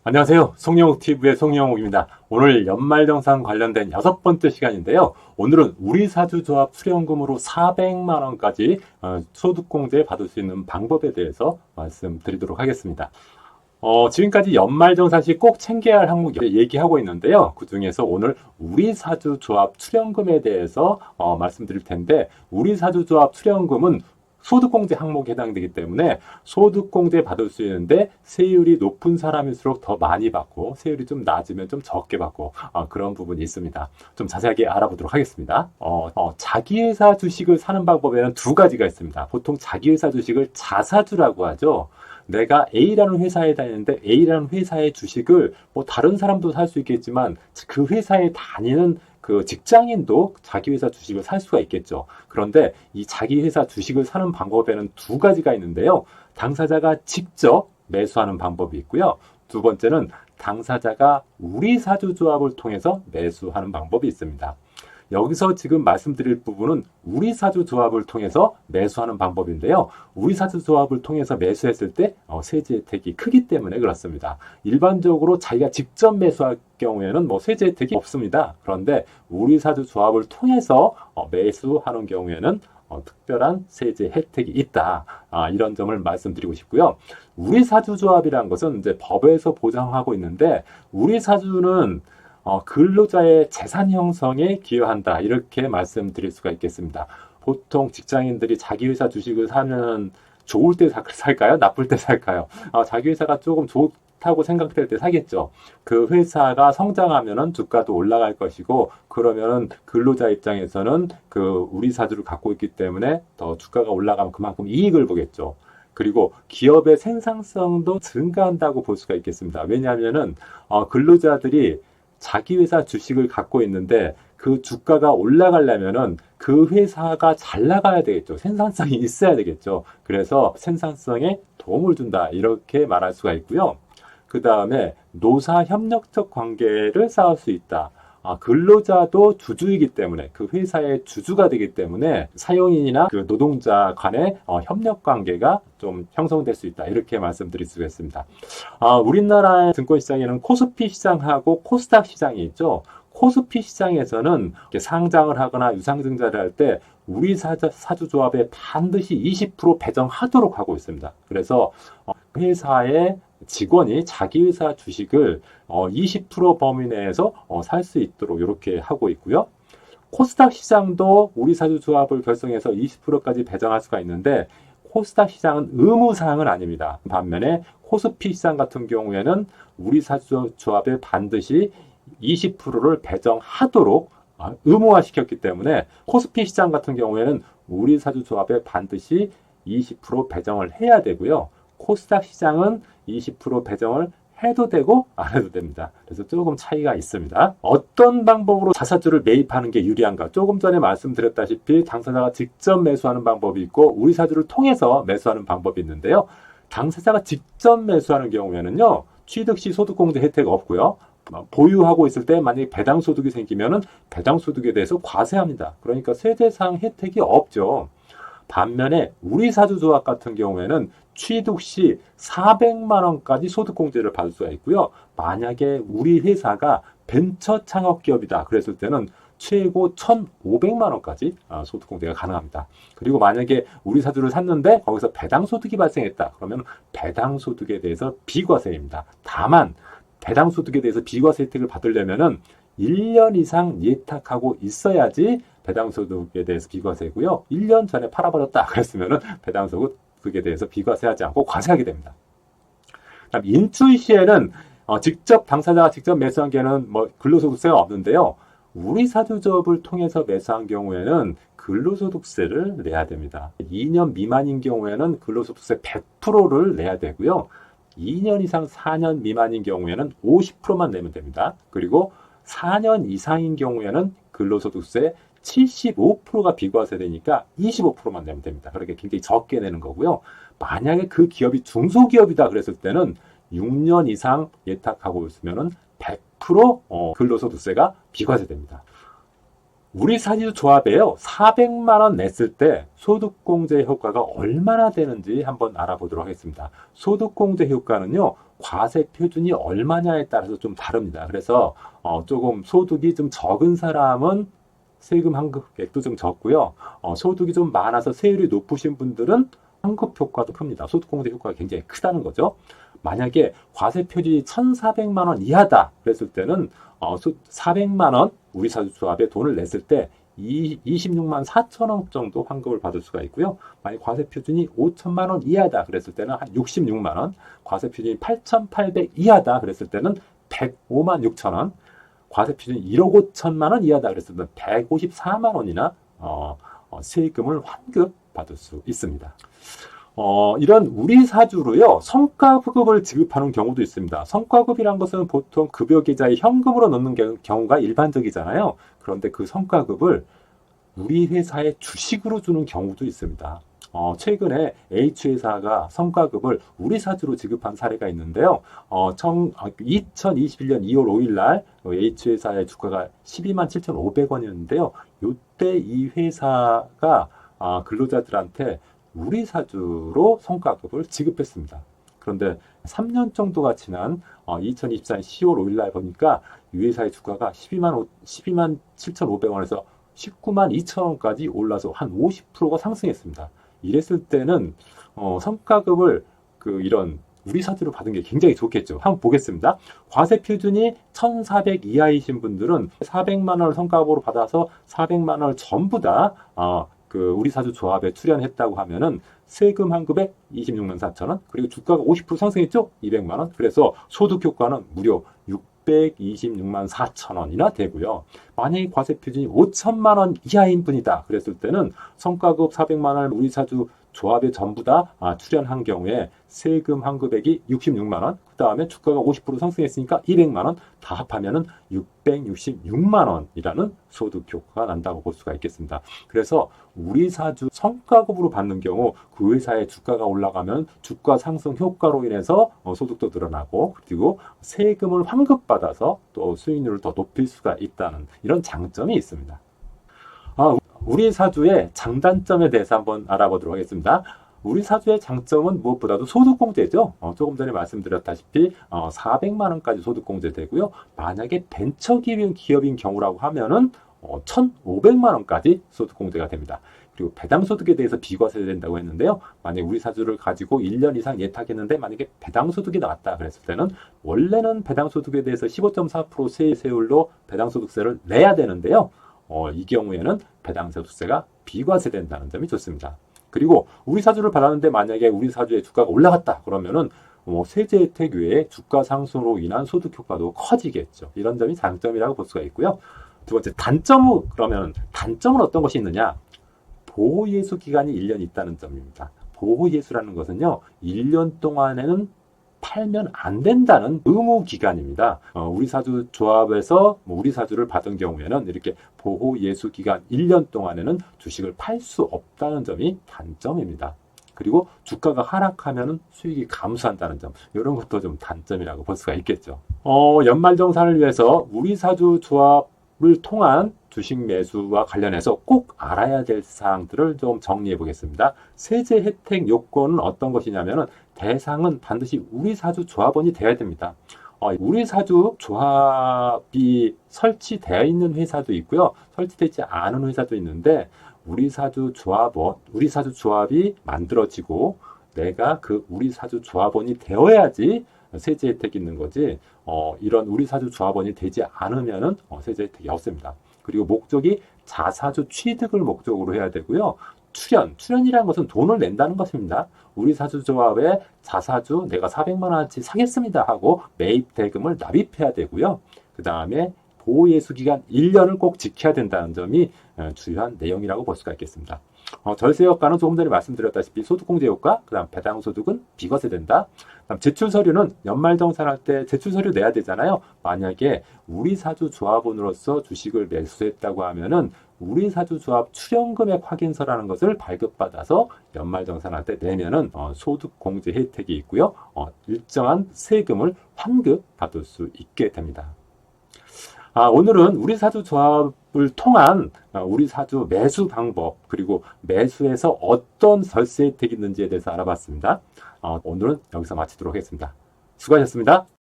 안녕하세요. 송영욱TV의 송영욱입니다. 오늘 연말정산 관련된 6번째 시간인데요. 오늘은 우리사주조합 수령금으로 400만원까지 소득공제 받을 수 있는 방법에 대해서 말씀드리도록 하겠습니다. 지금까지 연말정산 시 꼭 챙겨야 할 항목 얘기하고 있는데요. 그 중에서 오늘 우리사주조합 수령금에 대해서 말씀드릴 텐데, 우리사주조합 수령금은 소득공제 항목에 해당되기 때문에 소득공제 받을 수 있는데 세율이 높은 사람일수록 더 많이 받고 세율이 좀 낮으면 좀 적게 받고 그런 부분이 있습니다. 좀 자세하게 알아보도록 하겠습니다. 자기회사 주식을 사는 방법에는 두 가지가 있습니다. 보통 자기회사 주식을 자사주라고 하죠. 내가 A라는 회사에 다니는데 A라는 회사의 주식을 뭐 다른 사람도 살 수 있겠지만 그 회사에 다니는 그 직장인도 자기 회사 주식을 살 수가 있겠죠. 그런데 이 자기 회사 주식을 사는 방법에는 두 가지가 있는데요. 당사자가 직접 매수하는 방법이 있고요. 두 번째는 당사자가 우리사주조합을 통해서 매수하는 방법이 있습니다. 여기서 지금 말씀드릴 부분은 우리사주조합을 통해서 매수하는 방법인데요. 우리사주조합을 통해서 매수했을 때 세제 혜택이 크기 때문에 그렇습니다. 일반적으로 자기가 직접 매수할 경우에는 세제 혜택이 없습니다. 그런데 우리사주조합을 통해서 매수하는 경우에는 특별한 세제 혜택이 있다. 이런 점을 말씀드리고 싶고요. 우리사주조합이라는 것은 이제 법에서 보장하고 있는데, 우리사주는 근로자의 재산 형성에 기여한다, 이렇게 말씀드릴 수가 있겠습니다. 보통 직장인들이 자기 회사 주식을 사면 좋을 때 살까요? 나쁠 때 살까요? 자기 회사가 조금 좋다고 생각될 때 사겠죠. 그 회사가 성장하면은 주가도 올라갈 것이고, 그러면은 근로자 입장에서는 그 우리 사주를 갖고 있기 때문에 더 주가가 올라가면 그만큼 이익을 보겠죠. 그리고 기업의 생산성도 증가한다고 볼 수가 있겠습니다. 왜냐하면은 근로자들이 자기 회사 주식을 갖고 있는데 그 주가가 올라가려면은 그 회사가 잘 나가야 되겠죠. 생산성이 있어야 되겠죠. 그래서 생산성에 도움을 준다, 이렇게 말할 수가 있고요. 그 다음에 노사 협력적 관계를 쌓을 수 있다. 근로자도 주주이기 때문에, 그 회사의 주주가 되기 때문에 사용인이나 그 노동자 간의 협력 관계가 좀 형성될 수 있다, 이렇게 말씀드릴 수가 있습니다. 우리나라의 증권시장에는 코스피 시장하고 코스닥 시장이 있죠. 코스피 시장에서는 상장을 하거나 유상증자를 할 때 우리 사주조합에 반드시 20% 배정하도록 하고 있습니다. 그래서 회사의 직원이 자기 회사 주식을 20% 범위 내에서 살 수 있도록 이렇게 하고 있고요. 코스닥 시장도 우리 사주조합을 결성해서 20%까지 배정할 수가 있는데, 코스닥 시장은 의무사항은 아닙니다. 반면에 코스피 시장 같은 경우에는 우리 사주조합에 반드시 20%를 배정하도록 의무화시켰기 때문에, 코스피 시장 같은 경우에는 우리 사주조합에 반드시 20% 배정을 해야 되고요. 코스닥 시장은 20% 배정을 해도 되고 안 해도 됩니다. 그래서 조금 차이가 있습니다. 어떤 방법으로 자사주를 매입하는 게 유리한가? 조금 전에 말씀드렸다시피 당사자가 직접 매수하는 방법이 있고 우리사주를 통해서 매수하는 방법이 있는데요. 당사자가 직접 매수하는 경우에는요, 취득 시 소득공제 혜택 없고요. 보유하고 있을 때 만약에 배당소득이 생기면은 배당소득에 대해서 과세합니다. 그러니까 세제상 혜택이 없죠. 반면에 우리사주조합 같은 경우에는 취득 시 400만원까지 소득공제를 받을 수가 있고요. 만약에 우리 회사가 벤처 창업기업이다 그랬을 때는 최고 1,500만원까지 소득공제가 가능합니다. 그리고 만약에 우리 사주를 샀는데 거기서 배당소득이 발생했다 그러면 배당소득에 대해서 비과세입니다. 다만 배당소득에 대해서 비과세 혜택을 받으려면은 1년 이상 예탁하고 있어야지 배당소득에 대해서 비과세고요. 1년 전에 팔아버렸다 그랬으면은 배당소득에 대해서 비과세하지 않고 과세하게 됩니다. 그다음 인출 시에는 직접 당사자가 직접 매수한 경우는 근로소득세가 없는데요. 우리 사주조합을 통해서 매수한 경우에는 근로소득세를 내야 됩니다. 2년 미만인 경우에는 근로소득세 100%를 내야 되고요. 2년 이상 4년 미만인 경우에는 50%만 내면 됩니다. 그리고 4년 이상인 경우에는 근로소득세 75%가 비과세되니까 25%만 내면 됩니다. 그렇게 굉장히 적게 내는 거고요. 만약에 그 기업이 중소기업이다 그랬을 때는 6년 이상 예탁하고 있으면은 100% 근로소득세가 비과세됩니다. 우리 사주 조합에요. 400만 원 냈을 때 소득공제 효과가 얼마나 되는지 한번 알아보도록 하겠습니다. 소득공제 효과는요. 과세 표준이 얼마냐에 따라서 좀 다릅니다. 그래서 조금 소득이 좀 적은 사람은 세금 환급액도 좀 적고요. 소득이 좀 많아서 세율이 높으신 분들은 환급 효과도 큽니다. 소득공제 효과가 굉장히 크다는 거죠. 만약에 과세 표준이 1,400만 원 이하다 그랬을 때는 400만 원 우리 사주조합에 돈을 냈을 때 26만 4천 원 정도 환급을 받을 수가 있고요. 만약 과세 표준이 5천만 원 이하다 그랬을 때는 한 66만 원, 과세 표준이 8,800 이하다 그랬을 때는 105만 6천 원, 과세 표준이 1억 5천만 원 이하다 그랬을 때는 154만 원이나 세금을 환급 받을 수 있습니다. 이런 우리 사주로요, 성과급을 지급하는 경우도 있습니다. 성과급이란 것은 보통 급여 계좌에 현금으로 넣는 경우가 일반적이잖아요. 그런데 그 성과급을 우리 회사에 주식으로 주는 경우도 있습니다. 최근에 H회사가 성과급을 우리 사주로 지급한 사례가 있는데요. 2021년 2월 5일 날 H회사의 주가가 12만 7,500원이었는데요. 이때 이 회사가 근로자들한테 우리 사주로 성과급을 지급했습니다. 그런데 3년 정도가 지난 2024년 10월 5일 날 보니까 이 회사의 주가가 12만 7,500원에서 19만 2천 원까지 올라서 한 50%가 상승했습니다. 이랬을 때는 성과급을 이런 우리 사주로 받은 게 굉장히 좋겠죠. 한번 보겠습니다. 과세 표준이 1,400 이하이신 분들은 400만 원을 성과급으로 받아서 400만 원을 전부 다 우리 사주 조합에 출연했다고 하면은 세금 환급액 26만 4천 원, 그리고 주가가 50% 상승했죠? 200만 원. 그래서 소득 효과는 무려 626만 4천 원이나 되고요. 만약에 과세 표준이 5천만 원 이하인 분이다 그랬을 때는 성과급 400만 원을 우리 사주 조합에 전부 다 출연한 경우에 세금 환급액이 66만 원, 그 다음에 주가가 50% 상승했으니까 200만 원, 다 합하면은 666만 원이라는 소득 효과가 난다고 볼 수가 있겠습니다. 그래서 우리 사주 성과급으로 받는 경우 그 회사의 주가가 올라가면 주가 상승 효과로 인해서 소득도 늘어나고, 그리고 세금을 환급받아서 또 수익률을 더 높일 수가 있다는 이런 장점이 있습니다. 우리 사주의 장단점에 대해서 한번 알아보도록 하겠습니다. 우리 사주의 장점은 무엇보다도 소득공제죠. 조금 전에 말씀드렸다시피 400만 원까지 소득공제되고요. 만약에 벤처기업인 경우라고 하면은 1,500만 원까지 소득공제가 됩니다. 그리고 배당소득에 대해서 비과세된다고 했는데요. 만약에 우리 사주를 가지고 1년 이상 예탁했는데 만약에 배당소득이 나왔다 그랬을 때는 원래는 배당소득에 대해서 15.4% 세율로 배당소득세를 내야 되는데요. 이 경우에는 배당소득세가 비과세된다는 점이 좋습니다. 그리고 우리 사주를 받았는데 만약에 우리 사주의 주가가 올라갔다 그러면은 세제 혜택 외에 주가 상승으로 인한 소득 효과도 커지겠죠. 이런 점이 장점이라고 볼 수가 있고요. 두 번째 단점은 어떤 것이 있느냐? 보호예수 기간이 1년 있다는 점입니다. 보호예수라는 것은요, 1년 동안에는 팔면 안 된다는 의무 기간입니다. 우리 사주 조합에서 우리 사주를 받은 경우에는 이렇게 보호 예수 기간 1년 동안에는 주식을 팔 수 없다는 점이 단점입니다. 그리고 주가가 하락하면 수익이 감소한다는 점, 이런 것도 좀 단점이라고 볼 수가 있겠죠. 연말정산을 위해서 우리 사주 조합을 통한 주식 매수와 관련해서 꼭 알아야 될 사항들을 좀 정리해 보겠습니다. 세제 혜택 요건은 어떤 것이냐면은 대상은 반드시 우리 사주 조합원이 되어야 됩니다. 우리 사주 조합이 설치되어 있는 회사도 있고요. 설치되지 않은 회사도 있는데 우리 사주 조합이 만들어지고 내가 우리 사주 조합원이 되어야지 세제 혜택이 있는 거지. 이런 우리 사주 조합원이 되지 않으면은 세제 혜택이 없습니다. 그리고 목적이 자사주 취득을 목적으로 해야 되고요. 출연이라는 것은 돈을 낸다는 것입니다. 우리 사주조합에 자사주 내가 400만 원어치 사겠습니다 하고 매입 대금을 납입해야 되고요. 그 다음에 보호예수 기간 1년을 꼭 지켜야 된다는 점이 주요한 내용이라고 볼 수가 있겠습니다. 절세 효과는 조금 전에 말씀드렸다시피 소득공제 효과, 그 다음 배당소득은 비과세된다. 그다음 제출서류는 연말정산할 때 제출서류 내야 되잖아요. 만약에 우리 사주 조합원으로서 주식을 매수했다고 하면은 우리 사주 조합 출연금액 확인서라는 것을 발급받아서 연말정산할 때 내면은 소득공제 혜택이 있고요. 일정한 세금을 환급받을 수 있게 됩니다. 오늘은 우리 사주 조합 통한 우리 사주 매수 방법, 그리고 매수에서 어떤 절세 혜택이 있는지에 대해서 알아봤습니다. 오늘은 여기서 마치도록 하겠습니다. 수고하셨습니다.